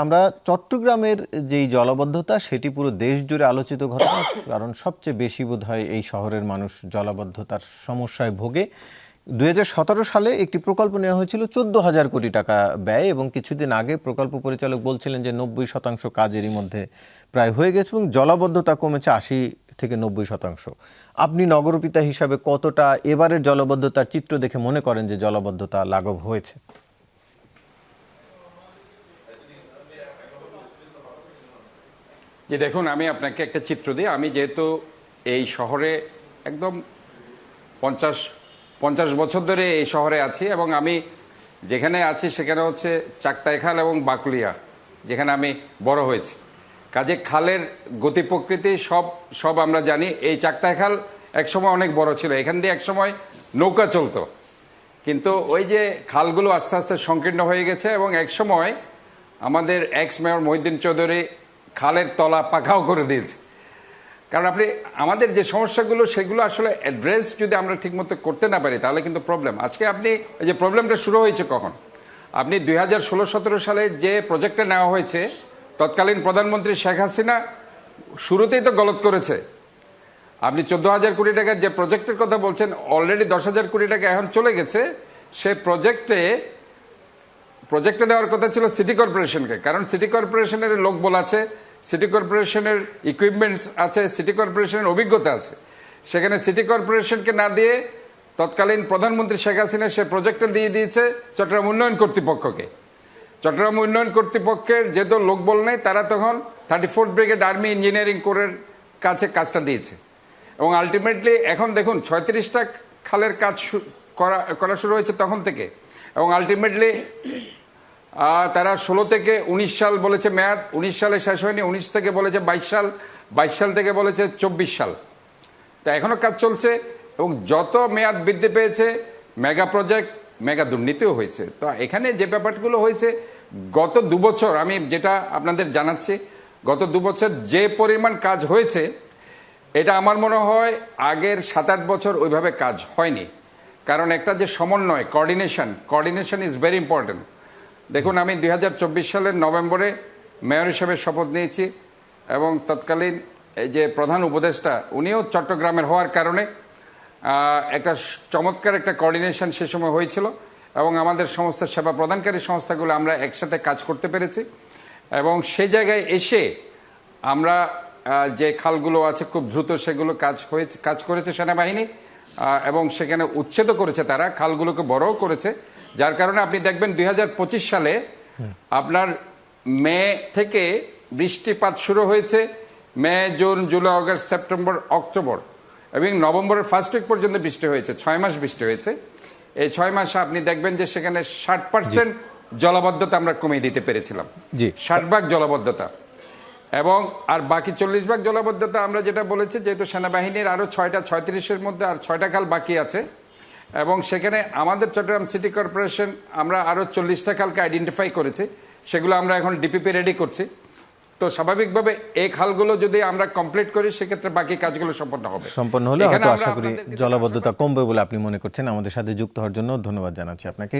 আমরা চট্টগ্রামের যেই জলাবদ্ধতা সেটি পুরো দেশ জুড়ে আলোচিত ঘটনা, কারণ সবচেয়ে বেশি বোধহয় এই শহরের মানুষ জলাবদ্ধতার সমস্যায় ভোগে। 2017 সালে একটি প্রকল্প নেওয়া হয়েছিল 14,000 কোটি টাকা ব্যয়, এবং কিছুদিন আগে প্রকল্প পরিচালক বলছিলেন যে 90% কাজেরই মধ্যে প্রায় হয়ে গেছে এবং জলাবদ্ধতা কমেছে 80 থেকে 90%। আপনি নগরপিতা হিসাবে কতটা এবারের জলাবদ্ধতার চিত্র দেখে মনে করেন যে জলাবদ্ধতা লাঘব হয়েছে? যে দেখুন, আমি আপনাকে একটা চিত্র দিই। আমি যেহেতু এই শহরে একদম 50 বছর ধরে এই শহরে আছি, এবং আমি যেখানে আছি সেখানে হচ্ছে চাকতাইখাল এবং বাকলিয়া, যেখানে আমি বড় হয়েছি। কাজে খালের গতি প্রকৃতি সব আমরা জানি। এই চাকতাইখাল একসময় অনেক বড় ছিল, এখান দিয়ে একসময় নৌকা চলতো, কিন্তু ওই যে খালগুলো আস্তে আস্তে সংকীর্ণ হয়ে গেছে, এবং একসময় আমাদের এক্স মেয়র মহিউদ্দিন চৌধুরী খালের তলা পাকাও করে দিয়েছে। কারণ আপনি আমাদের যে সমস্যাগুলো সেগুলো আসলে অ্যাড্রেস যদি আমরা ঠিকমতো করতে না পারি তাহলে কিন্তু প্রবলেম। আজকে আপনি এই যে প্রবলেমটা শুরু হয়েছে কখন, আপনি 2016-17 সালে যে প্রজেক্টটা নেওয়া হয়েছে, তৎকালীন প্রধানমন্ত্রী শেখ হাসিনা শুরুতেই তো গলত করেছে। আপনি 14,000 কোটি টাকার যে প্রজেক্টের কথা বলছেন, অলরেডি 10,000 কোটি টাকা এখন চলে গেছে। সে প্রজেক্টে দেওয়ার কথা ছিল সিটি কর্পোরেশনকে, কারণ সিটি কর্পোরেশনের লোকবল আছে, সিটি কর্পোরেশনের ইকুইপমেন্টস আছে, সিটি কর্পোরেশনের অভিজ্ঞতা আছে। সেখানে সিটি কর্পোরেশনকে না দিয়ে তৎকালীন প্রধানমন্ত্রী শেখ হাসিনা সে প্রজেক্টটা দিয়ে দিয়েছে চট্টগ্রাম উন্নয়ন কর্তৃপক্ষকে। চট্টগ্রাম উন্নয়ন কর্তৃপক্ষের যেহেতু লোকবল নেই, তারা তখন 34th ব্রিগেড আর্মি ইঞ্জিনিয়ারিং কোরের কাছে কাজটা দিয়েছে, এবং আলটিমেটলি এখন দেখুন 36টা খালের কাজ করা শুরু হয়েছে তখন থেকে, এবং আলটিমেটলি তারা 16 থেকে 19 সাল বলেছে মেয়াদ, 19 সালে শেষ হয়নি, 19 থেকে বলেছে 22 সাল, 22 সাল থেকে বলেছে 24 সাল। তা এখনো কাজ চলছে, এবং যত মেয়াদ বৃদ্ধি পেয়েছে মেগা প্রজেক্ট, মেগা দুর্নীতিও হয়েছে। তো এখানে যে ব্যাপারগুলো হয়েছে গত 2 বছর, আমি যেটা আপনাদের জানাচ্ছি, গত 2 বছর যে পরিমাণ কাজ হয়েছে, এটা আমার মনে হয় আগের 7-8 বছর ওইভাবে কাজ হয়নি। কারণ একটা যে সমন্বয়, কোঅর্ডিনেশন ইজ ভেরি ইম্পর্টেন্ট। দেখুন, আমি 2024 সালের নভেম্বরে মেয়র হিসেবে শপথ নিয়েছি, এবং তৎকালীন এই যে প্রধান উপদেষ্টা উনিও চট্টগ্রামের হওয়ার কারণে একটা চমৎকার একটা কোঅর্ডিনেশন সে সময় হয়েছিল, এবং আমাদের সমস্ত সেবা প্রদানকারী সংস্থাগুলো আমরা একসাথে কাজ করতে পেরেছি। এবং সেই জায়গায় এসে আমরা যে খালগুলো আছে খুব দ্রুত সেগুলো কাজ করেছে সেনাবাহিনী, এবং সেখানে উচ্ছেদ করেছে তারা, খালগুলোকে বড়ও করেছে। যার কারণে আপনি দেখবেন 2025 সালে আপনার মে থেকে বৃষ্টিপাত শুরু হয়েছে, May, June, July, August, September, October এবং নভেম্বরের ফার্স্ট উইক পর্যন্ত বৃষ্টি হয়েছে। 6 মাস বৃষ্টি হয়েছে। এই 6 মাসে আপনি দেখবেন যে সেখানে 60% জলাবদ্ধতা আমরা কমিয়ে দিতে পেরেছিলাম, 60% জলাবদ্ধতা, এবং আর বাকি 40% জলাবদ্ধতা আমরা যেটা বলেছি, যেহেতু সেনাবাহিনীর আরো 36-এর মধ্যে আর 6টা খাল বাকি আছে, এবং সেখানে আমাদের চট্টগ্রাম সিটি কর্পোরেশন আমরা আরো 40টা খালকে আইডেন্টিফাই করেছি, সেগুলো আমরা এখন ডিপিপি রেডি করছি। তো স্বাভাবিকভাবে এই খালগুলো যদি আমরা কমপ্লিট করি সেক্ষেত্রে বাকি কাজগুলো সম্পন্ন হলে হয়তো আশা করি জলাবদ্ধতা কমবে বলে আপনি মনে করছেন। আমাদের সাথে যুক্ত হওয়ার জন্য ধন্যবাদ জানাচ্ছি আপনাকে।